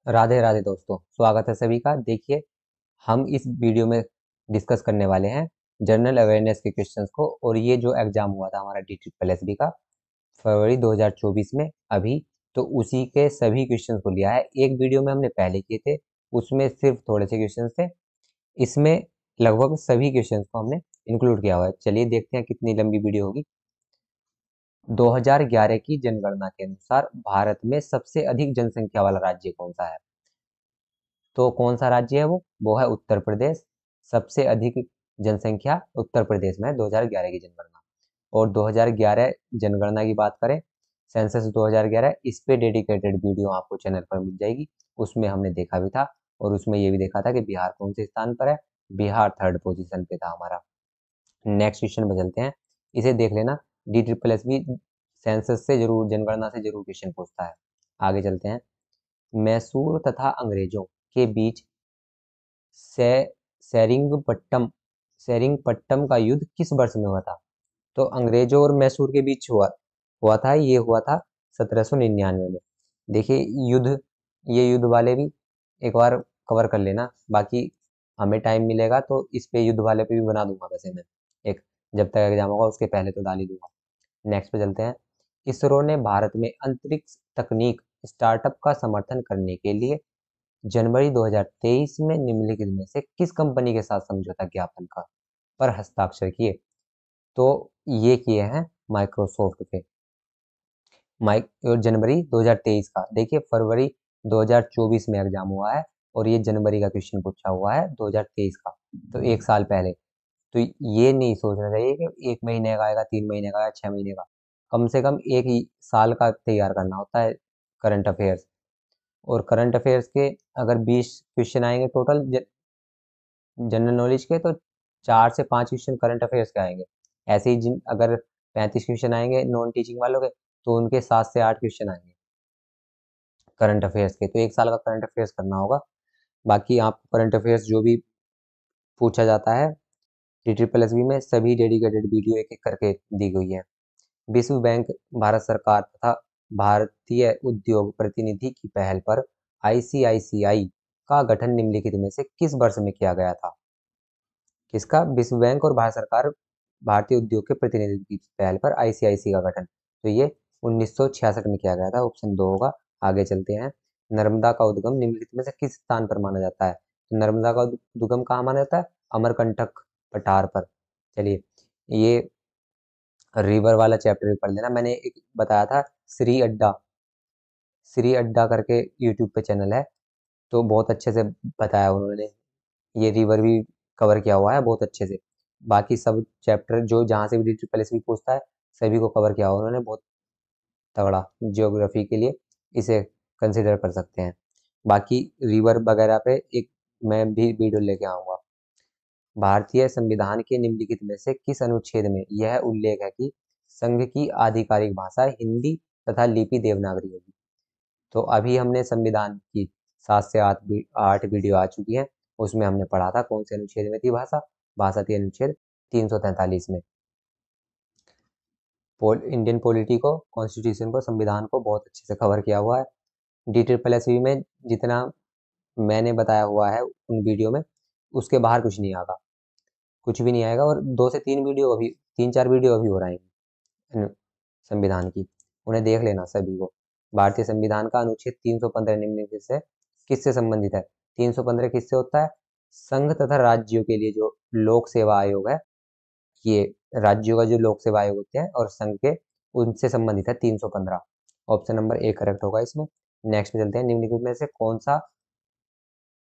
राधे राधे दोस्तों, स्वागत है सभी का। देखिए, हम इस वीडियो में डिस्कस करने वाले हैं जनरल अवेयरनेस के क्वेश्चंस को। और ये जो एग्जाम हुआ था हमारा DSSB का फरवरी 2024 में अभी, तो उसी के सभी क्वेश्चंस को लिया है। एक वीडियो में हमने पहले किए थे, उसमें सिर्फ थोड़े से क्वेश्चंस थे। इसमें लगभग सभी क्वेश्चंस को हमने इंक्लूड किया हुआ है। चलिए देखते हैं कितनी लंबी वीडियो होगी। 2011 की जनगणना के अनुसार भारत में सबसे अधिक जनसंख्या वाला राज्य कौन सा है? तो कौन सा राज्य है वो है उत्तर प्रदेश। सबसे अधिक जनसंख्या उत्तर प्रदेश में है 2011 की जनगणना। और 2011 जनगणना की बात करें, सेंसस 2011, इस पे डेडिकेटेड वीडियो आपको चैनल पर मिल जाएगी। उसमें हमने देखा भी था, और उसमें ये भी देखा था कि बिहार कौन से स्थान पर है। बिहार थर्ड पोजीशन पे था हमारा। नेक्स्ट क्वेश्चन में चलते हैं, इसे देख लेना। DSSB सेंसस से जरूर, जनगणना से जरूर क्वेश्चन पूछता है। आगे चलते हैं। मैसूर तथा अंग्रेजों के बीच से सेरिंगपट्टम सेरिंगपट्टम का युद्ध किस वर्ष में हुआ था? तो अंग्रेजों और मैसूर के बीच हुआ हुआ था, ये हुआ था 1799 में। देखिए, युद्ध, ये युद्ध वाले भी एक बार कवर कर लेना। बाकी हमें टाइम मिलेगा तो इस पे, युद्ध वाले पे भी बना दूंगा वैसे मैं एक, जब तक एग्जाम होगा उसके पहले तो डाल ही दूंगा। नेक्स्ट पे चलते हैं। इसरो ने भारत में अंतरिक्ष तकनीक स्टार्टअप का समर्थन करने के लिए जनवरी 2023 में निम्नलिखित में से किस कंपनी के साथ समझौता ज्ञापन का पर हस्ताक्षर किए? तो ये किए हैं माइक्रोसॉफ्ट पे। जनवरी 2023 का, देखिए फरवरी 2024 में एग्जाम हुआ है, और ये जनवरी का क्वेश्चन पूछा हुआ है 2023 का, तो एक साल पहले। तो ये नहीं सोचना चाहिए कि एक महीने का आएगा, 3 महीने का या 6 महीने का। कम से कम एक ही साल का तैयार करना होता है करंट अफेयर्स। और करंट अफेयर्स के अगर 20 क्वेश्चन आएंगे टोटल जनरल नॉलेज के, तो 4 से 5 क्वेश्चन करंट अफेयर्स के आएंगे। ऐसे ही जिन अगर 35 क्वेश्चन आएंगे नॉन टीचिंग वालों के, तो उनके 7 से 8 क्वेश्चन आएंगे करंट अफेयर्स के। तो एक साल का करंट अफेयर्स करना होगा। बाकी आपको करंट अफेयर्स जो भी पूछा जाता है DSSB में, सभी डेडिकेटेड वीडियो एक एक करके दी गई है। विश्व बैंक, भारत सरकार तथा भारतीय उद्योग प्रतिनिधि की पहल पर ICICI का गठन निम्नलिखित में से किस वर्ष में किया गया था? किसका? विश्व बैंक और भारत सरकार, भारतीय उद्योग के प्रतिनिधि की पहल पर ICICI का गठन, तो ये 1966 में किया गया था। ऑप्शन 2 होगा। आगे चलते हैं। नर्मदा का उद्गम निम्नलिखित में से किस स्थान पर माना जाता है? तो नर्मदा का उद्गम कहाँ माना जाता है? अमरकंटक पठार पर। चलिए, ये रिवर वाला चैप्टर भी पढ़ लेना। मैंने एक बताया था, श्री अड्डा, श्री अड्डा करके यूट्यूब पे चैनल है, तो बहुत अच्छे से बताया उन्होंने। ये रिवर भी कवर किया हुआ है बहुत अच्छे से। बाकी सब चैप्टर जो जहाँ से भी DSSB पूछता है, सभी को कवर किया हुआ उन्होंने बहुत तगड़ा। ज्योग्राफी के लिए इसे कंसिडर कर सकते हैं। बाकी रिवर वगैरह पे एक मैं भी वीडियो लेके आऊँगा। भारतीय संविधान के निम्नलिखित में से किस अनुच्छेद में यह उल्लेख है कि संघ की आधिकारिक भाषा हिंदी तथा लिपि देवनागरी होगी? तो अभी हमने संविधान की 7 से 8 वीडियो आ चुकी है, उसमें हमने पढ़ा था कौन से अनुच्छेद में थी भाषा। भाषा थी अनुच्छेद 343 में। इंडियन पॉलिटी को, कॉन्स्टिट्यूशन को, संविधान को बहुत अच्छे से कवर किया हुआ है। DSSB में जितना मैंने बताया हुआ है उन वीडियो में, उसके बाहर कुछ नहीं आएगा, कुछ भी नहीं आएगा। और 2 से 3 वीडियो अभी, 3-4 वीडियो अभी हो रही हैं संविधान की, उन्हें देख लेना सभी को। भारतीय संविधान का अनुच्छेद 315 निम्नलिखित से किससे संबंधित है? 315 किससे होता है? संघ तथा राज्यों के लिए जो लोक सेवा आयोग है, ये राज्यों का जो लोक सेवा आयोग होते हैं और संघ के, उनसे संबंधित है 315। ऑप्शन नंबर ए करेक्ट होगा इसमें। नेक्स्ट में चलते हैं। निम्नलिखित में से कौन सा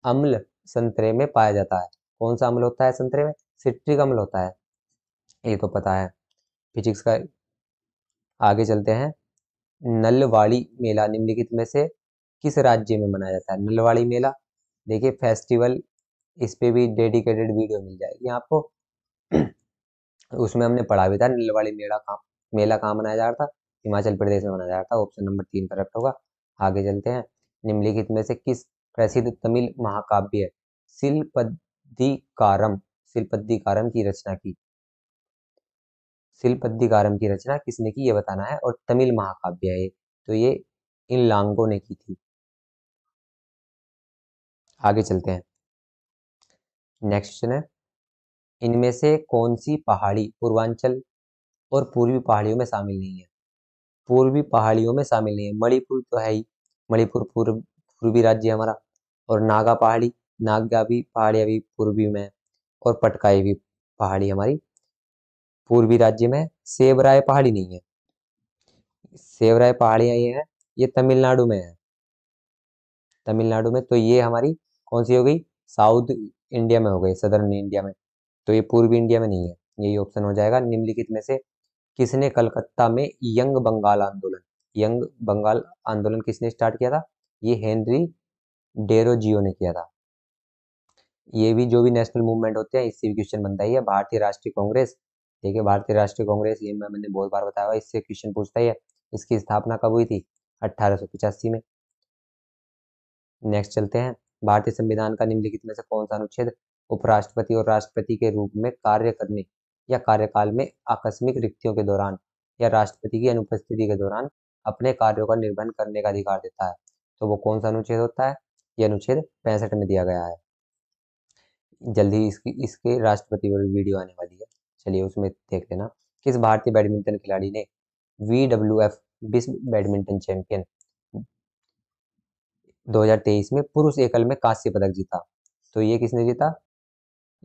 अम्ल संतरे में पाया जाता है? कौन सा अम्ल होता है संतरे में? सिट्रिक अम्ल होता है, ये तो पता है फिजिक्स का। आगे चलते हैं। नलवाड़ी मेला निम्नलिखित में से किस राज्य में मनाया जाता है? नलवाड़ी मेला, देखिए फेस्टिवल, इस पे भी डेडिकेटेड वीडियो मिल जाएगी आपको। उसमें हमने पढ़ा भी था नलवाड़ी मेला कहाँ मनाया जा रहा था। हिमाचल प्रदेश में मनाया जा रहा था। ऑप्शन नंबर 3 करेक्ट होगा। आगे चलते हैं। निम्नलिखित में से किस प्रसिद्ध तमिल महाकाव्य शिलपद्दिकारम शिलपद्दिकारम की रचना की? शिलपद्दिकारम की रचना किसने की, ये बताना है। और तमिल महाकाव्य है ये, तो ये इन लांगों ने की थी। आगे चलते हैं। नेक्स्ट क्वेश्चन है, इनमें से कौन सी पहाड़ी पूर्वांचल और पूर्वी पहाड़ियों में शामिल नहीं है? पूर्वी पहाड़ियों में शामिल नहीं है। मणिपुर तो है ही, मणिपुर पूर्वी राज्य है हमारा। और नागा पहाड़ी, नागा भी पहाड़ी अभी पूर्वी में है। और पटकाई भी पहाड़ी हमारी पूर्वी राज्य में है। सेवराय पहाड़ी नहीं है। सेवराय पहाड़ियाँ ये है, ये तमिलनाडु में है। तमिलनाडु में, तो ये हमारी कौन सी हो गई? साउथ इंडिया में हो गई, सदर्न इंडिया में। तो ये पूर्वी इंडिया में नहीं है। यही ऑप्शन हो जाएगा। निम्नलिखित में से किसने कलकत्ता में यंग बंगाल आंदोलन, यंग बंगाल आंदोलन किसने स्टार्ट किया था? ये हेनरी डेरोजियो ने किया था। ये भी जो भी नेशनल मूवमेंट होते हैं इससे भी क्वेश्चन बनता ही है। भारतीय राष्ट्रीय कांग्रेस, देखिए भारतीय राष्ट्रीय कांग्रेस, ये मैंने बहुत बार बताया हुआ, इससे क्वेश्चन पूछता ही है। इसकी स्थापना कब हुई थी? 1885 में। नेक्स्ट चलते हैं। भारतीय संविधान का निम्नलिखित में से कौन सा अनुच्छेद उपराष्ट्रपति और राष्ट्रपति के रूप में कार्य करने या कार्यकाल में आकस्मिक रिक्तियों के दौरान या राष्ट्रपति की अनुपस्थिति के दौरान अपने कार्यों का निर्वहन करने का अधिकार देता है? तो वो कौन सा अनुच्छेद होता है? ये अनुच्छेद 65 में दिया गया है। जल्दी ही इसकी इसके राष्ट्रपति पर वीडियो आने वाली है, चलिए उसमें देख लेना। किस भारतीय बैडमिंटन खिलाड़ी ने WWF विश्व बैडमिंटन चैंपियन 2023 में पुरुष एकल में कांस्य पदक जीता? तो ये किसने जीता?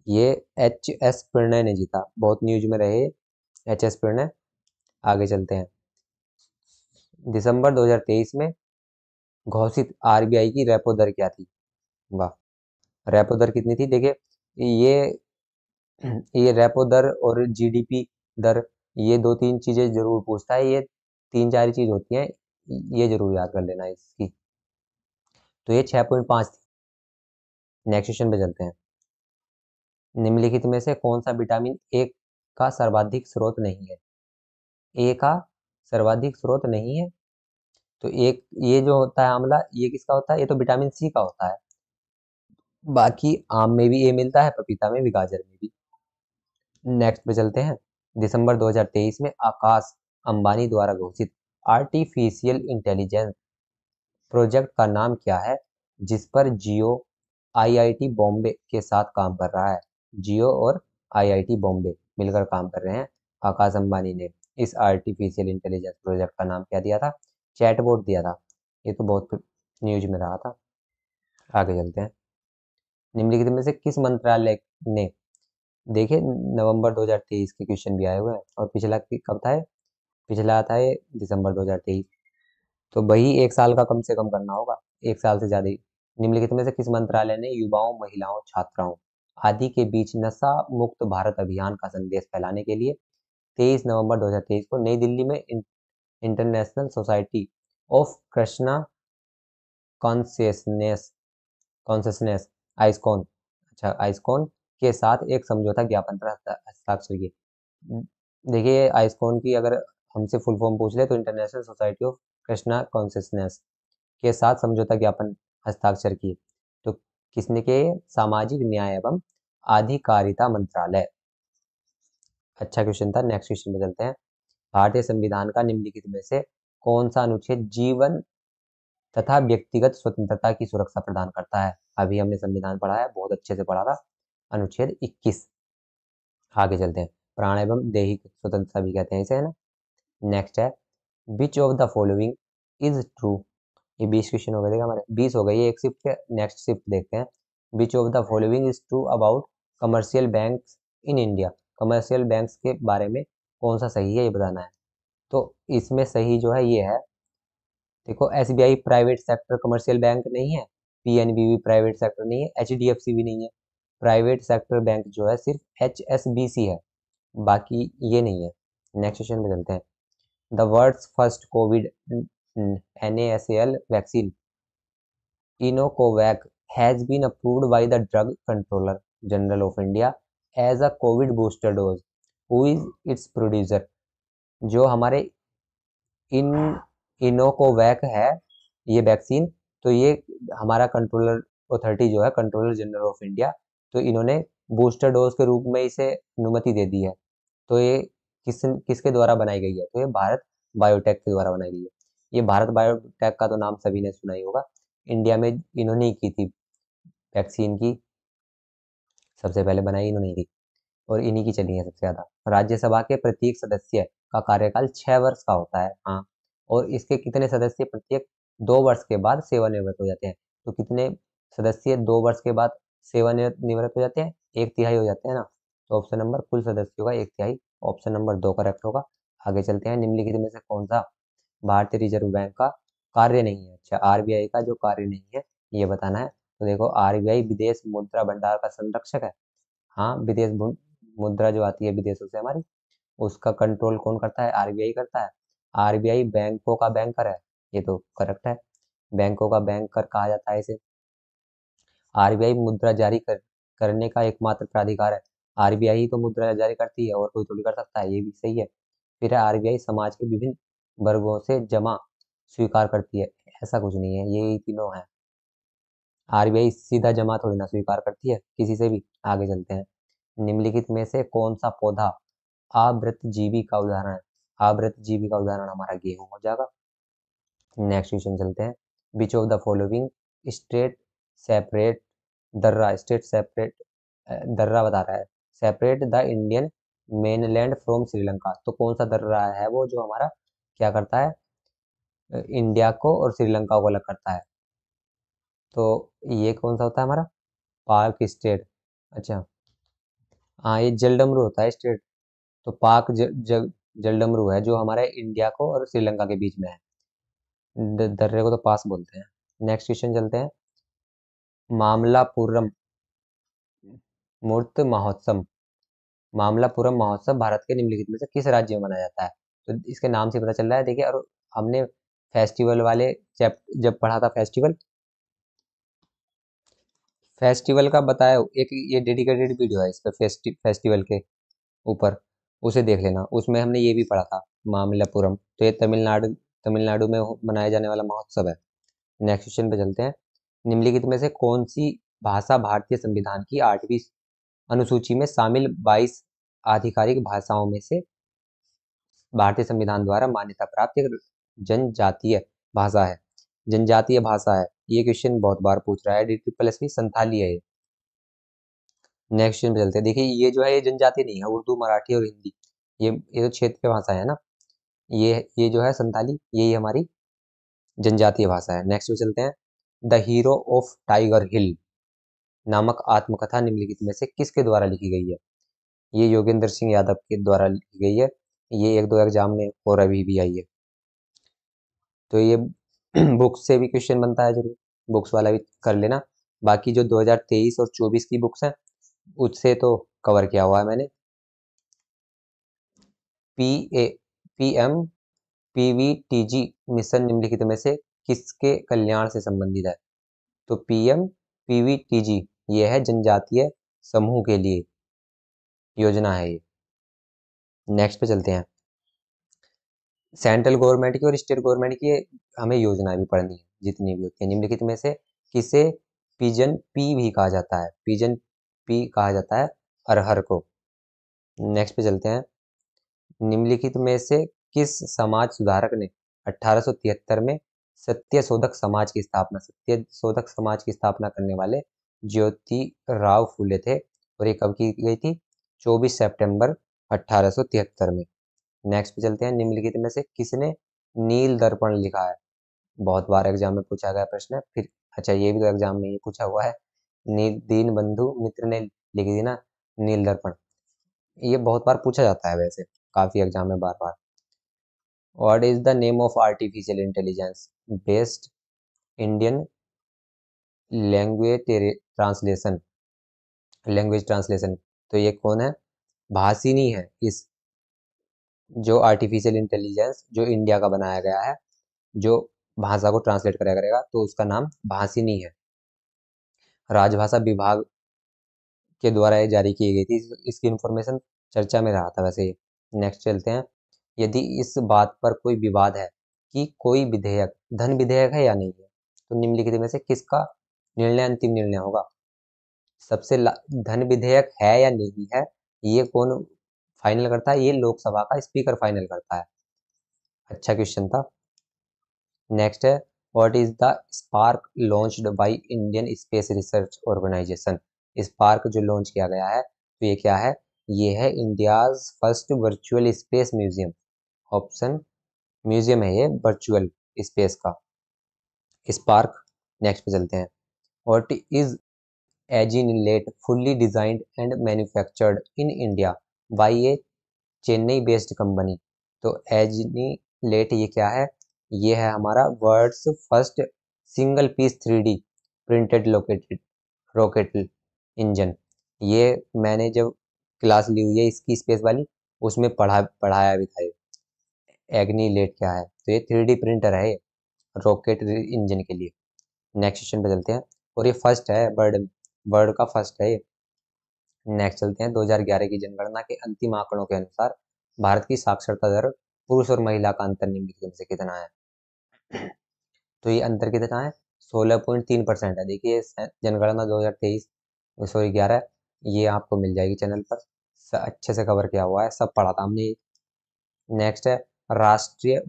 ये HS प्रणय ने जीता। बहुत न्यूज में रहे HS प्रणय। आगे चलते हैं। दिसंबर 2023 में घोषित RBI की रेपो दर क्या थी? वाह, रेपो दर कितनी थी? देखिए ये ये रेपो दर और GDP दर, ये दो तीन चीजें जरूर पूछता है। ये तीन चार चीज होती हैं, ये जरूर याद कर लेना इसकी। तो ये 6.5 थी। नेक्स्ट क्वेश्चन पे चलते हैं। निम्नलिखित में से कौन सा विटामिन ए का सर्वाधिक स्रोत नहीं है? ए का सर्वाधिक स्रोत नहीं है। तो एक ये जो होता है आंवला, ये किसका होता है? ये तो विटामिन सी का होता है। बाकी आम में भी ए मिलता है, पपीता में भी, गाजर में भी। नेक्स्ट पे चलते हैं। दिसंबर 2023 में आकाश अंबानी द्वारा घोषित आर्टिफिशियल इंटेलिजेंस प्रोजेक्ट का नाम क्या है, जिस पर जियो IIT बॉम्बे के साथ काम कर रहा है? जियो और IIT बॉम्बे मिलकर काम कर रहे हैं। आकाश अंबानी ने इस आर्टिफिशियल इंटेलिजेंस प्रोजेक्ट का नाम क्या दिया था? चैटबॉट दिया था। ये तो बहुत न्यूज में रहा था। आगे चलते हैं। निम्नलिखित में से किस मंत्रालय ने, देखिए नवंबर 2023 के क्वेश्चन भी आए हुए हैं, और पिछला कब था? पिछला था ये दिसंबर 2023। तो वही एक साल का कम से कम करना होगा, एक साल से ज्यादा ही। निम्नलिखित में से किस मंत्रालय ने युवाओं, महिलाओं, छात्राओं आदि के बीच नशा मुक्त भारत अभियान का संदेश फैलाने के लिए 23 नवंबर 2023 को नई दिल्ली में international society of Krishna consciousness consciousness ISKCON, अच्छा आइस्कॉन के साथ एक समझौता ज्ञापन पर हस्ताक्षर किए? देखिए आइस्कॉन की अगर हमसे फुल फॉर्म पूछ ले तो international society of Krishna consciousness के साथ समझौता ज्ञापन हस्ताक्षर किए। तो किसने के? सामाजिक न्याय एवं आधिकारिता मंत्रालय। अच्छा क्वेश्चन था। नेक्स्ट क्वेश्चन में चलते हैं। भारतीय संविधान का निम्नलिखित में से कौन सा अनुच्छेद जीवन तथा व्यक्तिगत स्वतंत्रता की सुरक्षा प्रदान करता है? अभी हमने संविधान पढ़ा है, बहुत अच्छे से पढ़ा था। अनुच्छेद 21। आगे चलते हैं। प्राण एवं दैहिक स्वतंत्रता भी कहते हैं इसे, है ना। नेक्स्ट है, which of the following is true? ये 20 क्वेश्चन हो गए थे हमारे, 20 हो गई है एक शिफ्ट के। नेक्स्ट शिफ्ट देखते हैं। Which of the following is true about commercial banks in India? Commercial banks के बारे में कौन सा सही है, ये बताना है। तो इसमें सही जो है ये है, देखो SBI private sector commercial bank नहीं है, PNB भी प्राइवेट सेक्टर नहीं है, HDFC भी नहीं है। प्राइवेट सेक्टर बैंक जो है सिर्फ HSBC है, बाकी ये नहीं है। नेक्स्ट क्वेश्चन में चलते हैं। The world's first covid NaSAL vaccine iNCOVACC has been approved by the drug controller general of India as a covid booster dose. Who is its producer? जो हमारे इन इनोकोवैक है ये वैक्सीन, तो ये हमारा कंट्रोलर अथॉरिटी जो है, कंट्रोलर जनरल ऑफ इंडिया, तो इन्होंने बूस्टर डोज के रूप में इसे अनुमति दे दी है। तो ये किसके द्वारा बनाई गई है? तो ये भारत बायोटेक के द्वारा बनाई गई है। ये भारत बायोटेक का तो नाम सभी ने सुना ही होगा। इंडिया में इन्होंने ही की थी वैक्सीन की सबसे पहले बनाई इन्होंने थी और इन्हीं की चली है सबसे ज़्यादा। राज्यसभा के प्रत्येक सदस्य का कार्यकाल 6 वर्ष का होता है। हाँ, और इसके कितने सदस्य प्रत्येक 2 वर्ष के बाद सेवानिवृत्त हो जाते हैं? तो कितने सदस्य 2 वर्ष के बाद सेवानिवृत्त हो जाते हैं? 1/3 हो जाते हैं ना। तो ऑप्शन नंबर कुल सदस्यों का 1/3, ऑप्शन नंबर 2 करेक्ट होगा। आगे चलते हैं, निम्नलिखित में से कौन सा भारतीय रिजर्व बैंक का कार्य नहीं है? अच्छा, आरबीआई का जो कार्य नहीं है ये बताना है। तो देखो, आरबीआई विदेश मुद्रा भंडार का संरक्षक है। हाँ, विदेश मुद्रा जो आती है विदेशों से हमारी, उसका कंट्रोल कौन करता है? आरबीआई करता है। आरबीआई बैंकों का बैंकर है, ये तो करेक्ट है। बैंकों का बैंकर कहा जाता है इसे। आरबीआई मुद्रा जारी करने का एकमात्र प्राधिकार है। आरबीआई ही तो मुद्रा जारी करती है और कोई थोड़ी कर सकता है, ये भी सही है। फिर आरबीआई समाज के विभिन्न वर्गों से जमा स्वीकार करती है, ऐसा कुछ नहीं है, यही तीनों है। आरबीआई सीधा जमा थोड़ी ना स्वीकार करती है किसी से भी। आगे चलते हैं, निम्नलिखित में से कौन सा पौधा आवृतजीवी का उदाहरण है? आवृतजीवी का उदाहरण हमारा गेहूं हो जाएगा। नेक्स्ट क्वेश्चन चलते हैं, which of the following state separate दर्रा स्टेट सेपरेट दर्रा बता रहा है, separate the Indian mainland from Sri Lanka. तो कौन सा दर्रा है वो जो हमारा क्या करता है, इंडिया को और श्रीलंका को अलग करता है? तो ये कौन सा होता है हमारा? पाक स्टेट। अच्छा, हाँ, ये जलडमरू होता है स्टेट। तो पाक जलडमरू है जो हमारे इंडिया को और श्रीलंका के बीच में है। दर्रे को तो पास बोलते हैं। नेक्स्ट क्वेश्चन चलते हैं, मामलापुरम मूर्त महोत्सव। मामलापुरम महोत्सव भारत के निम्नलिखित में से किस राज्य में मनाया जाता है? तो इसके नाम से पता चल रहा है, देखिए। और हमने फेस्टिवल वाले जब पढ़ा था फेस्टिवल, फेस्टिवल का बताया एक ये डेडिकेटेड वीडियो है इस पर फेस्टिवल के ऊपर, उसे देख लेना। उसमें हमने ये भी पढ़ा था मामल्लपुरम। तो ये तमिलनाडु तमिलनाडु में मनाया जाने वाला महोत्सव है। नेक्स्ट क्वेश्चन पे चलते हैं, निम्नलिखित में से कौन सी भाषा भारतीय संविधान की 8वीं अनुसूची में शामिल 22 आधिकारिक भाषाओं में से भारतीय संविधान द्वारा मान्यता प्राप्त एक जनजातीय भाषा है? जनजातीय भाषा है, ये क्वेश्चन बहुत बार पूछ रहा है। DSSB संथाली है ये। नेक्स्ट क्वेश्चन पे चलते हैं, देखिए ये जो है ये जनजाति नहीं है, उर्दू मराठी और हिंदी, ये तो क्षेत्रीय भाषा है ना। ये जो है संथाली, यही हमारी जनजातीय भाषा है। नेक्स्ट पे चलते हैं, द हीरो ऑफ टाइगर हिल नामक आत्मकथा निम्नलिखित में से किसके द्वारा लिखी गई है? ये योगेंद्र सिंह यादव के द्वारा लिखी गई है। ये 1-2 एग्जाम में और अभी भी आई है। तो ये बुक्स से भी क्वेश्चन बनता है जरूर, बुक्स वाला भी कर लेना। बाकी जो 2023 और 24 की बुक्स हैं उससे तो कवर किया हुआ है मैंने। पीएम पीवीटीजी मिशन निम्नलिखित में से किसके कल्याण से संबंधित है? तो पीएम पीवीटीजी ये है जनजातीय समूह के लिए योजना है ये। नेक्स्ट पे चलते हैं, सेंट्रल गवर्नमेंट की और स्टेट गवर्नमेंट की हमें योजनाएं भी पढ़नी है जितनी भी होती है। निम्नलिखित में से किसे पिजन पी भी कहा जाता है? पिजन पी कहा जाता है अरहर को। नेक्स्ट पे चलते हैं, निम्नलिखित में से किस समाज सुधारक ने 1873 में सत्यशोधक समाज की स्थापना करने वाले ज्योतिराव फूले थे? और ये कब की गई थी? 24 सितंबर 1873 में। नेक्स्ट पे चलते हैं, निम्नलिखित में से किसने नील दर्पण लिखा है? बहुत बार एग्जाम में पूछा गया प्रश्न है फिर। अच्छा, ये भी तो एग्जाम में ये पूछा हुआ है, नील दीन बंधु मित्र ने लिखी थी ना नील दर्पण। ये बहुत बार पूछा जाता है वैसे, काफी एग्जाम में बार बार। What is the name of artificial intelligence based Indian language translation language translation? तो ये कौन है? भाषिनी है। इस जो आर्टिफिशियल इंटेलिजेंस जो इंडिया का बनाया गया है, जो भाषा को ट्रांसलेट करेगा करेगा, तो उसका नाम भाषिनी है। राजभाषा विभाग के द्वारा ये जारी की गई थी। इसकी इंफॉर्मेशन चर्चा में रहा था वैसे ये। नेक्स्ट चलते हैं, यदि इस बात पर कोई विवाद है कि कोई विधेयक धन विधेयक है या नहीं है, तो निम्नलिखित में से किसका निर्णय अंतिम निर्णय होगा? धन विधेयक है या नहीं है, ये कौन फाइनल करता है? ये लोकसभा का स्पीकर फाइनल करता है। अच्छा क्वेश्चन था। नेक्स्ट है, what is the spark launched by Indian space research organisation. Spark जो लॉन्च किया गया है तो ये क्या है, ये है India's first virtual space museum. Option museum है ये वर्चुअल स्पेस का, स्पार्क। नेक्स्ट पे चलते हैं। What is Agnilet fully designed and manufactured in India by a Chennai based company. तो एजिनीलेट ये क्या है, ये है हमारा world's first single piece 3D printed located rocket engine. ये मैंने जब क्लास ली हुई है इसकी स्पेस वाली, उसमें पढ़ाया भी था। एग्नीलेट क्या है, तो ये 3D प्रिंटर है रॉकेट इंजन के लिए। नेक्स्ट क्वेश्चन पे चलते हैं, और ये फर्स्ट है वर्ल्ड वर्ल्ड का फर्स्ट है ये। नेक्स्ट चलते हैं। 2011 की जनगणना के अंतिम आंकड़ों के अनुसार भारत की साक्षरता दर पुरुष और महिला का अंतर निम्नलिखित में से कितना है। तो ये अंतर कितना है, 16.3% है। देखिए जनगणना 2023 सॉरी 11, ये आपको मिल जाएगी चैनल पर, अच्छे से कवर किया हुआ है, सब पढ़ा था हमने। नेक्स्ट है राष्ट्रीय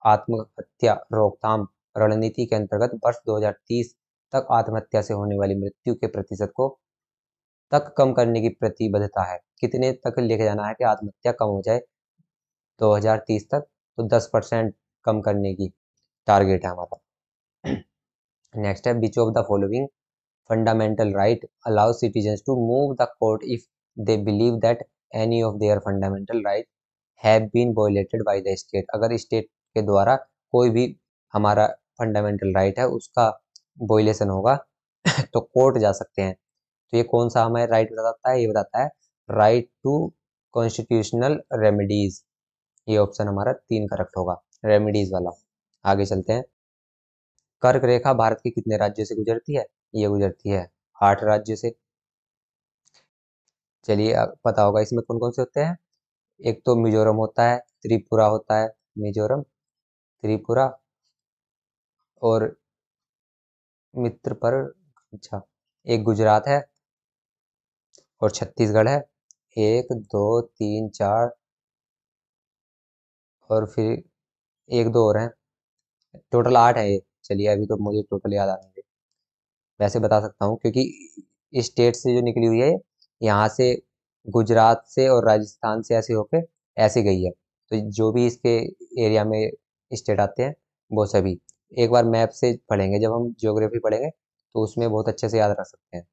आत्महत्या रोकथाम रणनीति के अंतर्गत वर्ष 2030 तक आत्महत्या से होने वाली मृत्यु के प्रतिशत को तक कम करने की प्रतिबद्धता है। कितने तक लेके जाना है कि आत्महत्या कम हो जाए 2030 तक, तो 10% कम करने की टारगेट है हमारा। नेक्स्ट है which of the following fundamental right allow citizens to move the court if they believe that any of their fundamental right have been violated by the state. अगर स्टेट के द्वारा कोई भी हमारा फंडामेंटल राइट है उसका violation होगा तो कोर्ट जा सकते हैं। तो ये कौन सा हमें राइट बताता है, ये बताता है राइट टू कॉन्स्टिट्यूशनल रेमेडीज। ये ऑप्शन हमारा 3 करेक्ट होगा, रेमेडीज वाला। आगे चलते हैं। कर्क रेखा भारत के कितने राज्यों से गुजरती है, ये गुजरती है 8 राज्यों से। चलिए अब पता होगा इसमें कौन कौन से होते हैं। एक तो मिजोरम होता है, त्रिपुरा होता है, मिजोरम, त्रिपुरा और मित्र पर, अच्छा, एक गुजरात है और छत्तीसगढ़ है। 1 2 3 4 और फिर 1 2 और हैं, टोटल 8 है ये। चलिए अभी तो मुझे टोटल याद आ नहीं रही, वैसे बता सकता हूँ क्योंकि स्टेट से जो निकली हुई है यहाँ से, गुजरात से और राजस्थान से ऐसे होके ऐसे गई है। तो जो भी इसके एरिया में स्टेट आते हैं वो सभी एक बार मैप से पढ़ेंगे, जब हम ज्योग्राफी पढ़ेंगे तो उसमें बहुत अच्छे से याद रख सकते हैं।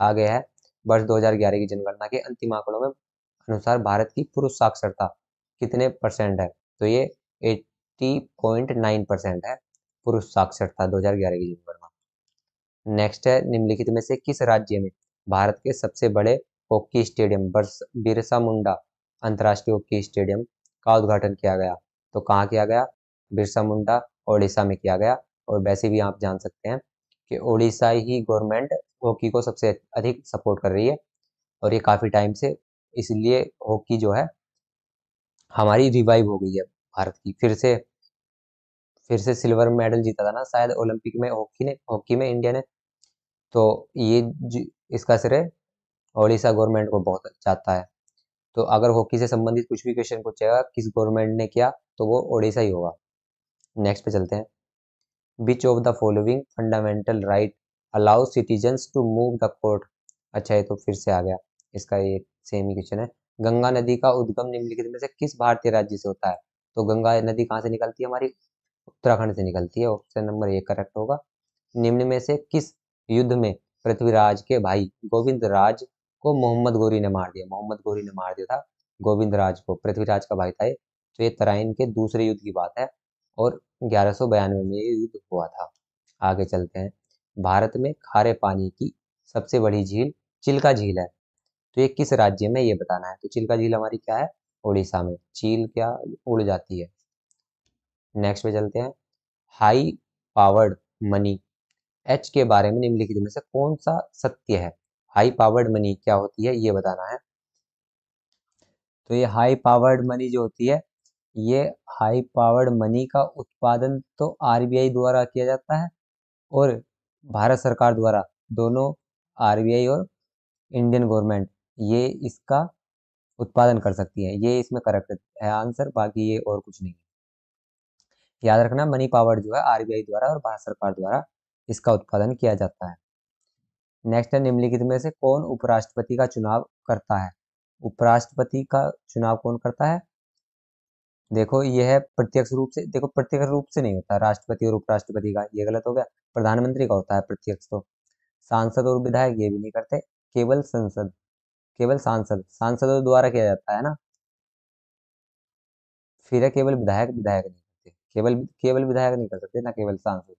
आगे है वर्ष 2011 की जनगणना के अंतिम आंकड़ों में अनुसार भारत की पुरुष साक्षरता कितने परसेंट है। तो ये 80.9% है पुरुष साक्षरता 2011 की जनगणना। नेक्स्ट है निम्नलिखित में से किस राज्य में भारत के सबसे बड़े हॉकी स्टेडियम बिरसा मुंडा अंतर्राष्ट्रीय हॉकी स्टेडियम का उद्घाटन किया गया। तो कहाँ किया गया, बिरसा मुंडा ओडिशा में किया गया। और वैसे भी आप जान सकते हैं कि ओडिशा ही गवर्नमेंट हॉकी को सबसे अधिक सपोर्ट कर रही है, और ये काफ़ी टाइम से, इसलिए हॉकी जो है हमारी रिवाइव हो गई है भारत की, फिर से सिल्वर मेडल जीता था ना शायद ओलंपिक में हॉकी में इंडिया ने। तो ये इसका श्रेय ओडिशा गवर्नमेंट को बहुत जाता है। तो अगर हॉकी से संबंधित कुछ भी क्वेश्चन पूछेगा किस गवर्नमेंट ने किया, तो वो ओडिशा ही होगा। नेक्स्ट पे चलते हैं। Which of the following fundamental right allow citizens to move the court. अच्छा ये तो फिर से आ गया, इसका ये सेम ही क्वेश्चन है। गंगा नदी का उद्गम निम्नलिखित में से किस भारतीय राज्य से होता है। तो गंगा नदी कहाँ से निकलती है, हमारी उत्तराखंड से निकलती है। ऑप्शन नंबर 1 करेक्ट होगा। निम्न में से किस युद्ध में पृथ्वीराज के भाई गोविंद राज को मोहम्मद गोरी ने मार दिया। मोहम्मद गोरी ने मार दिया था गोविंद राज को, पृथ्वीराज का भाई था ये। तो ये तराइन के दूसरे युद्ध की बात है और 1192 में ये युद्ध हुआ था। आगे चलते हैं। भारत में खारे पानी की सबसे बड़ी झील चिल्का झील है। तो ये किस राज्य में, ये बताना है। तो चिल्का झील हमारी क्या है, उड़ीसा में। चील क्या उड़ जाती है। नेक्स्ट पे चलते हैं। हाई पावर्ड मनी एच के बारे में निम्नलिखित में से कौन सा सत्य है। हाई पावर्ड मनी क्या होती है, ये बताना है। तो ये हाई पावर्ड मनी जो होती है, ये हाई पावर्ड मनी का उत्पादन तो आरबीआई द्वारा किया जाता है और भारत सरकार द्वारा, दोनों आरबीआई और इंडियन गवर्नमेंट ये इसका उत्पादन कर सकती है। ये इसमें करेक्ट है आंसर, बाकी ये और कुछ नहीं है। याद रखना, मनी पावर जो है आरबीआई द्वारा और भारत सरकार द्वारा इसका उत्पादन किया जाता है। नेक्स्ट है, निम्नलिखित में से कौन उपराष्ट्रपति का चुनाव करता है? उपराष्ट्रपति का चुनाव कौन करता है? देखो ये है प्रत्यक्ष रूप से, देखो प्रत्यक्ष रूप से नहीं होता राष्ट्रपति और उपराष्ट्रपति का, ये गलत हो गया। प्रधानमंत्री का होता है प्रत्यक्ष तो। सांसद और विधायक ये भी नहीं करते, केवल संसद, केवल सांसदों द्वारा किया जाता है ना। फिर है केवल विधायक, विधायक नहीं करते, केवल केवल विधायक नहीं कर सकते ना, केवल सांसद,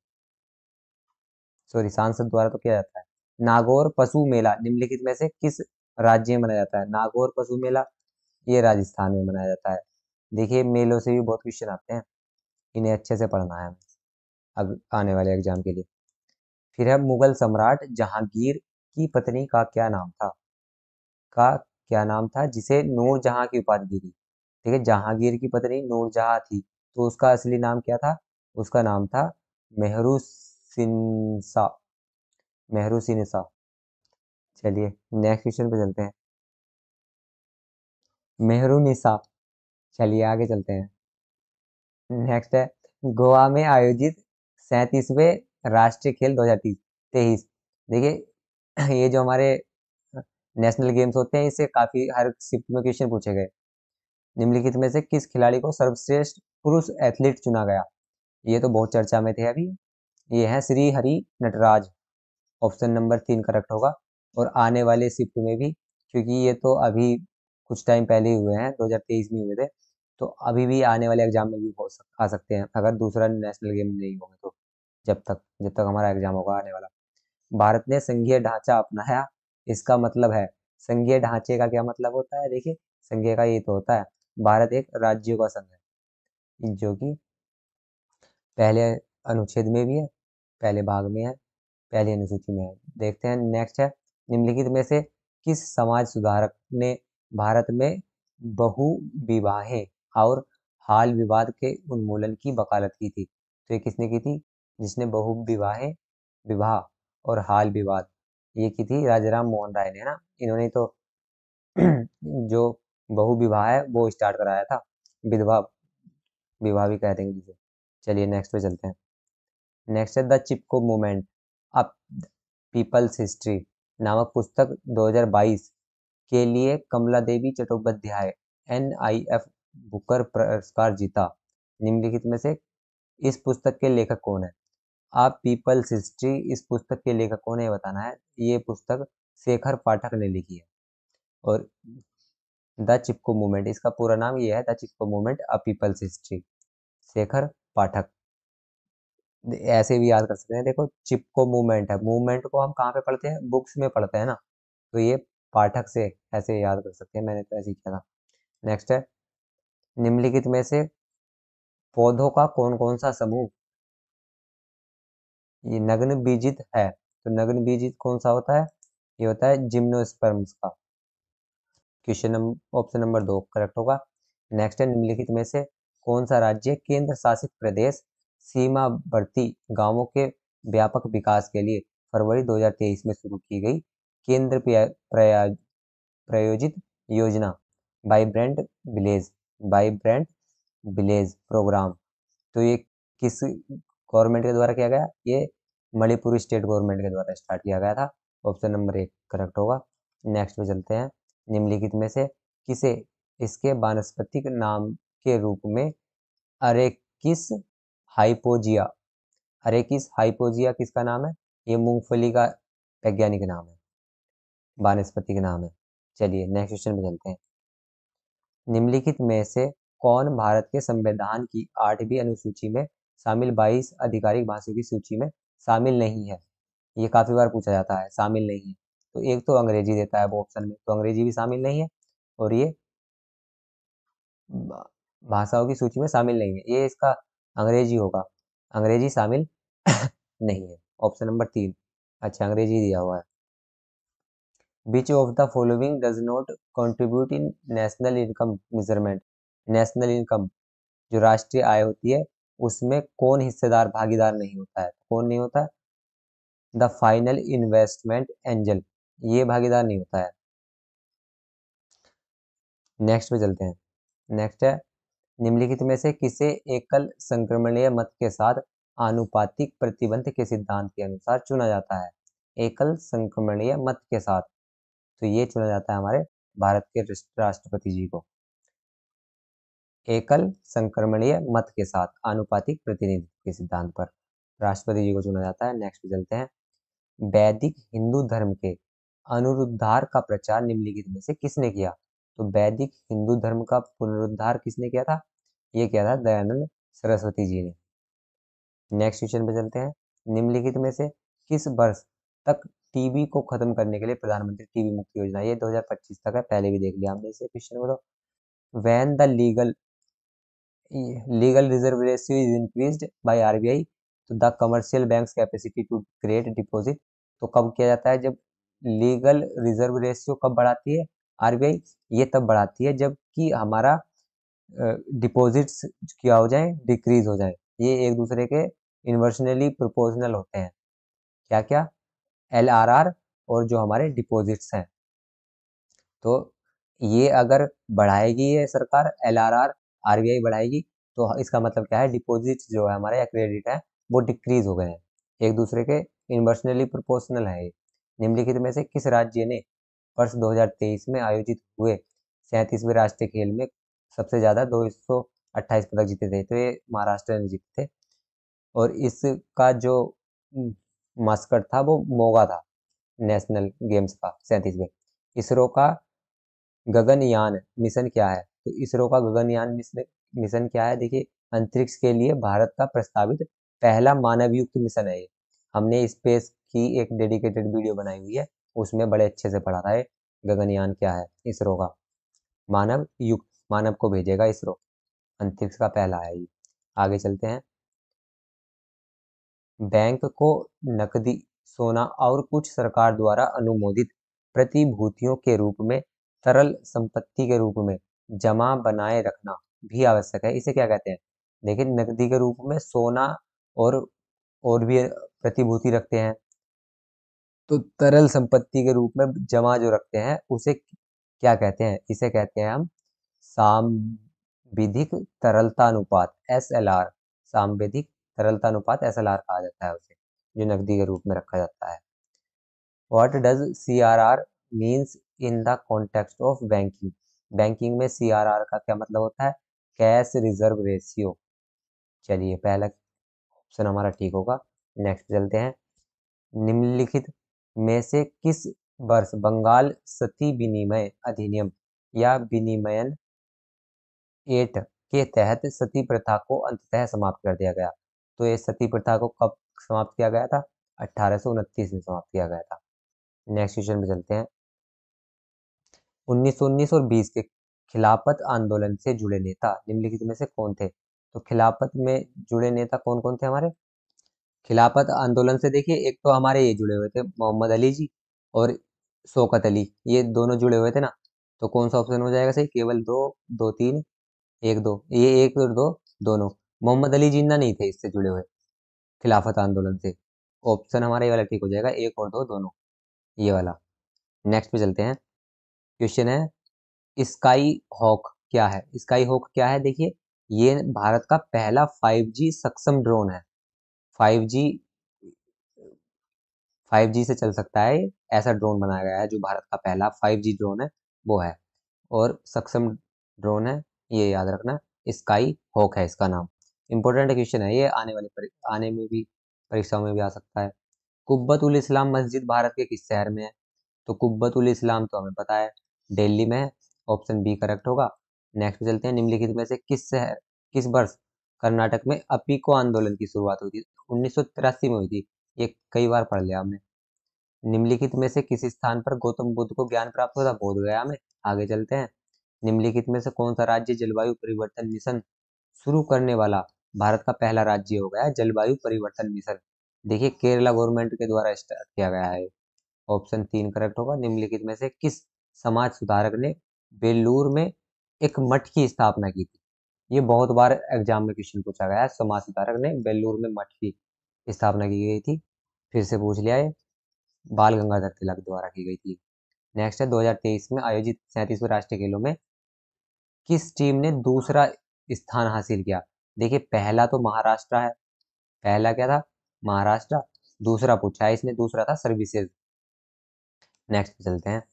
सॉरी सांसद द्वारा तो किया जाता है। नागौर पशु मेला निम्नलिखित में से किस राज्य में मनाया जाता है? नागौर पशु मेला ये राजस्थान में मनाया जाता है। देखिए मेलों से भी बहुत क्वेश्चन आते हैं, इन्हें अच्छे से पढ़ना है अब आने वाले एग्जाम के लिए। फिर है, मुगल सम्राट जहांगीर की पत्नी का क्या नाम था? का क्या नाम था जिसे नूरजहां की उपाधि दी गई? ठीक है, जहांगीर की पत्नी नूरजहां थी, तो उसका असली नाम क्या था? उसका नाम था मेहरुनिसा, मेहरुनिसा। चलिए नेक्स्ट क्वेश्चन पे चलते हैं। मेहरुनिसा। चलिए आगे चलते हैं। नेक्स्ट है, गोवा में आयोजित 37वें राष्ट्रीय खेल 2023। देखिए ये जो हमारे नेशनल गेम्स होते हैं, इससे काफी हर शिफ्ट में क्वेश्चन पूछे गए। निम्नलिखित में से किस खिलाड़ी को सर्वश्रेष्ठ पुरुष एथलीट चुना गया? ये तो बहुत चर्चा में थे अभी। ये है Shri Hari Nataraj. Option number 3 correct होगा। और आने वाले शिफ्ट में भी, क्योंकि ये तो अभी कुछ टाइम पहले ही हुए हैं, 2023 में हुए थे, तो अभी भी आने वाले एग्जाम में भी आ सकते हैं, अगर दूसरा नेशनल गेम नहीं होगा तो। जब तक हमारा एग्जाम होगा आने वाला। भारत ने संघीय ढांचा अपनाया, इसका मतलब है, संघीय ढांचे का क्या मतलब होता है? देखिए संघीय का ये तो होता है, भारत एक राज्यों का संघ है, जो कि पहले अनुच्छेद में भी है, पहले भाग में है, पहली अनुसूची में है। देखते हैं नेक्स्ट है, निम्नलिखित में से किस समाज सुधारक ने भारत में बहु विवाहें और हाल विवाद के उन्मूलन की वकालत की थी? तो ये किसने की थी? जिसने बहु विवाहें, विवाह और हाल विवाद ये की थी, राजाराम मोहन राय ने, है ना। इन्होंने तो जो बहु विवाह है वो स्टार्ट कराया था, विधवा विवाह भी कह देंगे जिसे। चलिए नेक्स्ट पे चलते हैं। नेक्स्ट है, the Chipko movement a people's history नामक पुस्तक 2022 के लिए कमला देवी चट्टोपाध्याय NIF बुकर पुरस्कार जीता। निम्नलिखित में से इस पुस्तक के लेखक कौन है? आप पीपल्स हिस्ट्री, इस पुस्तक के लेखक कौन है ये बताना है। ये पुस्तक शेखर पाठक ने लिखी है। और द चिपको मूवमेंट, इसका पूरा नाम ये है, the Chipko movement a people's history, Shekhar Pathak. ऐसे भी याद कर सकते हैं, देखो चिपको मूवमेंट है, मूवमेंट को हम कहाँ पे पढ़ते हैं? बुक्स में पढ़ते हैं ना, तो ये पाठक से ऐसे याद कर सकते हैं, मैंने तो ऐसे ही किया था। नेक्स्ट है, निम्नलिखित में से पौधों का कौन कौन सा समूह ये नग्न बीजित है? तो नग्न बीजित कौन सा होता है? ये होता है जिम्नोस्पर्म्स का। Question number option number 2 correct होगा। नेक्स्ट है, निम्नलिखित में से कौन सा राज्य केंद्र शासित प्रदेश सीमावर्ती गांवों के व्यापक विकास के लिए फरवरी 2023 में शुरू की गई केंद्र प्रायोजित योजना vibrant village, vibrant village programme? तो ये किस गवर्नमेंट के द्वारा किया गया? ये मणिपुर स्टेट गवर्नमेंट के द्वारा स्टार्ट किया गया था। ऑप्शन नंबर 1 करेक्ट होगा। नेक्स्ट पे चलते हैं, निम्नलिखित में से किसे इसके वानस्पतिक नाम के रूप में अरेकिस हाइपोजिया, अरेकिस हाइपोजिया किसका नाम है? ये मूंगफली का वैज्ञानिक नाम है, वानस्पतिक नाम है। चलिए नेक्स्ट क्वेश्चन पे चलते हैं। निम्नलिखित में से कौन भारत के संविधान की 8वीं अनुसूची में शामिल 22 आधिकारिक भाषाओं की सूची में शामिल नहीं है? ये काफी बार पूछा जाता है, शामिल नहीं है। तो एक तो अंग्रेजी देता है वो ऑप्शन में, तो अंग्रेजी भी शामिल नहीं है, और ये भा- भाषाओं की सूची में शामिल नहीं है, ये इसका अंग्रेजी होगा। अंग्रेजी शामिल नहीं है, ऑप्शन नंबर 3। अच्छा अंग्रेजी दिया हुआ है। Which of the following does not contribute in national income measurement? National income जो राष्ट्रीय आय होती है, उसमें कौन हिस्सेदार भागीदार नहीं होता है? कौन नहीं होता है? द फाइनल इन्वेस्टमेंट एंजल, ये भागीदार नहीं होता है। नेक्स्ट पे चलते हैं। नेक्स्ट है, निम्नलिखित में से किसे एकल संक्रमणीय मत के साथ आनुपातिक प्रतिबंध के सिद्धांत के अनुसार चुना जाता है? एकल संक्रमणीय मत के साथ, तो ये चुना जाता है हमारे भारत के राष्ट्रपति जी को। एकल संक्रमणीय मत के साथ आनुपातिक प्रतिनिधित्व के सिद्धांत पर राष्ट्रपति जी को चुना जाता है। नेक्स्ट पे चलते हैं। वैदिक हिंदू धर्म के अनुरुद्धार का प्रचार निम्नलिखित में से किसने किया? तो वैदिक हिंदू धर्म का पुनरुद्धार किसने किया था? ये किया था दयानंद सरस्वती जी ने। नेक्स्ट क्वेश्चन पे चलते हैं। निम्नलिखित में से किस वर्ष तक टीबी को खत्म करने के लिए प्रधानमंत्री टीबी मुक्ति योजना? ये 2025 तक है, पहले भी देख लिया हमने इसे क्वेश्चन को। तो when the legal reserve ratio is increased by RBI तो the commercial banks capacity to create deposit, तो कब किया जाता है? जब लीगल रिजर्व रेशियो कब बढ़ाती है आरबीआई? ये तब बढ़ाती है जब कि हमारा डिपॉजिट्स क्या हो जाए, डिक्रीज हो जाए। ये एक दूसरे के इन्वर्सनली प्रोपोर्शनल होते हैं। क्या क्या? एलआरआर और जो हमारे डिपॉजिट्स हैं। तो ये अगर बढ़ाएगी ये सरकार एलआरआर, आरबीआई बढ़ाएगी, तो इसका मतलब क्या है? डिपॉजिट्स जो है हमारे या क्रेडिट है वो डिक्रीज हो गए हैं, एक दूसरे के इन्वर्सनली प्रोपोर्शनल है ये। निम्नलिखित में से किस राज्य ने वर्ष 2023 में आयोजित हुए 37वें राष्ट्रीय खेल में सबसे ज्यादा 228 पदक जीते थे? तो ये महाराष्ट्र ने जीते थे। और इसका जो मास्कट था वो मोगा था, नेशनल गेम्स का 37वें। इसरो का गगनयान मिशन क्या है? तो इसरो का गगनयान मिशन क्या है? देखिए, अंतरिक्ष के लिए भारत का प्रस्तावित पहला मानवयुक्त मिशन है ये। हमने स्पेस की एक डेडिकेटेड वीडियो बनाई हुई है, उसमें बड़े अच्छे से पढ़ा था ये गगनयान क्या है इसरो का। मानव युक्त, मानव को भेजेगा इसरो, अंतरिक्ष का पहला है ये। आगे चलते हैं। बैंक को नकदी, सोना और कुछ सरकार द्वारा अनुमोदित प्रतिभूतियों के रूप में तरल संपत्ति के रूप में जमा बनाए रखना भी आवश्यक है। इसे क्या कहते हैं? देखिए, नकदी के रूप में सोना और और भी प्रतिभूति रखते हैं, तो तरल संपत्ति के रूप में जमा जो रखते हैं उसे क्या कहते हैं? इसे कहते हैं हम सांविधिक तरलता अनुपात, एसएलआर। सांविधिक तरलता अनुपात एसएलआर कहा जाता है उसे, जो नकदी के रूप में रखा जाता है। What does CRR means in the context of banking? Banking में सीआरआर का क्या मतलब होता है? Cash reserve ratio. चलिए, पहला ऑप्शन हमारा ठीक होगा। नेक्स्ट चलते हैं। निम्नलिखित में से किस वर्ष बंगाल सती विनिमय अधिनियम या विनिमयन एक्ट के तहत सती प्रथा को अंततः समाप्त कर दिया गया? तो ये सती प्रथा को कब समाप्त किया गया था? 1829 में समाप्त किया गया था। नेक्स्ट क्वेश्चन पे चलते हैं। 1919 और 20 के खिलाफत आंदोलन से जुड़े नेता निम्नलिखित में से कौन थे? तो खिलाफत में जुड़े नेता कौन कौन थे हमारे? खिलाफत आंदोलन से देखिए, एक तो हमारे ये जुड़े हुए थे मोहम्मद अली जी और शौकत अली, ये दोनों जुड़े हुए थे ना। तो कौन सा ऑप्शन हो जाएगा सही? केवल दो, दो तीन, एक दो, ये एक और दो दोनों। मोहम्मद अली जिन्ना नहीं थे इससे जुड़े हुए खिलाफत आंदोलन से। ऑप्शन हमारा ये वाला ठीक हो जाएगा, एक और दो दोनों, ये वाला। नेक्स्ट पे चलते हैं। क्वेश्चन है, स्काई हॉक क्या है? स्काई हॉक क्या है? देखिए, ये भारत का पहला 5G सक्षम ड्रोन है। 5G 5G से चल सकता है, ऐसा ड्रोन बनाया गया है जो भारत का पहला 5G ड्रोन है वो है, और सक्षम ड्रोन है, ये याद रखना। स्काई हॉक है इसका नाम। इंपॉर्टेंट क्वेश्चन है ये, आने में भी परीक्षाओं में भी आ सकता है। कुब्बत उल इस्लाम मस्जिद भारत के किस शहर में है? तो कुब्बत उल इस्लाम तो हमें पता है दिल्ली में है, ऑप्शन बी करेक्ट होगा। नेक्स्ट चलते हैं। निम्नलिखित में से किस वर्ष कर्नाटक में अपीको आंदोलन की शुरुआत हुई थी? 1983 में हुई थी, ये कई बार पढ़ लिया हमने। निम्नलिखित में से किस स्थान पर गौतम बुद्ध को ज्ञान प्राप्त हुआ था? बोध गया में। आगे चलते हैं। निम्नलिखित में से कौन सा राज्य जलवायु परिवर्तन मिशन शुरू करने वाला भारत का पहला राज्य हो गया है? जलवायु परिवर्तन मिशन, देखिए, केरला गवर्नमेंट के द्वारा स्टार्ट किया गया है। ऑप्शन तीन करेक्ट होगा। निम्नलिखित में से किस समाज सुधारक ने बेलूर में एक मठ की स्थापना की थी? ये बहुत बार एग्जाम में क्वेश्चन पूछा गया है। समाज सुधारक ने बेलूर में मठ की स्थापना की गई थी, फिर से पूछ लिया है, बाल गंगाधर तिलक द्वारा की गई थी। नेक्स्ट है, 2023 में आयोजित 37वें राष्ट्रीय खेलों में किस टीम ने दूसरा स्थान हासिल किया। देखिए पहला तो महाराष्ट्र है, पहला क्या था, महाराष्ट्र। दूसरा पूछा है इसने, दूसरा था सर्विसेज। नेक्स्ट पे चलते हैं।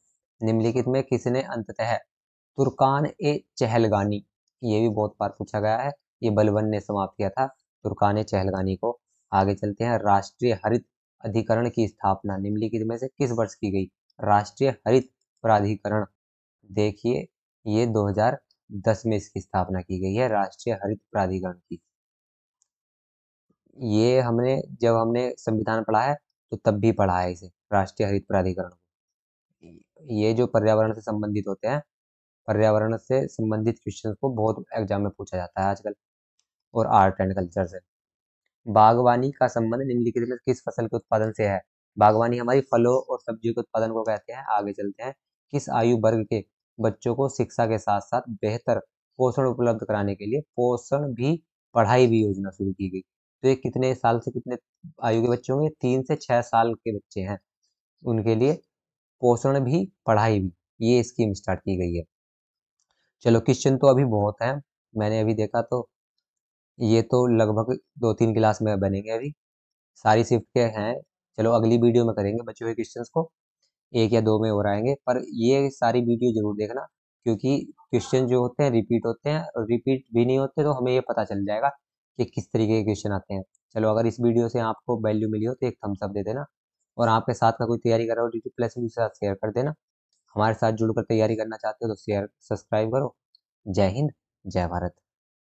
निम्नलिखित में किसने अंततः तुर्कान ए चहलगानी, ये भी बहुत बार पूछा गया है, ये बलबन ने समाप्त किया था तुर्कान ए चहलगानी को। आगे चलते हैं। राष्ट्रीय हरित अधिकरण की स्थापना निम्नलिखित में से किस वर्ष की गई? राष्ट्रीय हरित प्राधिकरण, देखिए ये 2010 में इसकी स्थापना की गई है, राष्ट्रीय हरित प्राधिकरण की। ये हमने जब हमने संविधान पढ़ा है तो तब भी पढ़ा है इसे, राष्ट्रीय हरित प्राधिकरण को। ये जो पर्यावरण से संबंधित होते हैं, पर्यावरण से संबंधित क्वेश्चन को बहुत एग्जाम में पूछा जाता है आजकल, और आर्ट एंड कल्चर से। बागवानी का संबंध निम्नलिखित में किस फसल के उत्पादन से है? बागवानी हमारी फलों और सब्जियों के उत्पादन को कहते हैं। आगे चलते हैं। किस आयु वर्ग के बच्चों को शिक्षा के साथ साथ बेहतर पोषण उपलब्ध कराने के लिए पोषण भी पढ़ाई भी योजना शुरू की गई? तो ये कितने साल से कितने आयु के बच्चे होंगे? 3 से 6 साल के बच्चे हैं, उनके लिए पोषण भी पढ़ाई भी, ये स्कीम स्टार्ट की गई है। चलो क्वेश्चन तो अभी बहुत है, मैंने अभी देखा तो ये तो लगभग 2-3 क्लास में बनेंगे अभी, सारी शिफ्ट के हैं। चलो अगली वीडियो में करेंगे बचे हुए क्वेश्चंस को, 1 या 2 में और आएंगे, पर ये सारी वीडियो जरूर देखना, क्योंकि क्वेश्चन जो होते हैं रिपीट होते हैं, और रिपीट भी नहीं होते तो हमें ये पता चल जाएगा कि किस तरीके के क्वेश्चन आते हैं। चलो अगर इस वीडियो से आपको वैल्यू मिली हो तो एक थम्स अप दे देना, और आपके साथ का कोई तैयारी कर रहा हो डी प्लस में, उसके साथ शेयर कर देना। हमारे साथ जुड़कर तैयारी करना चाहते हो तो शेयर सब्सक्राइब करो। जय हिंद, जय भारत।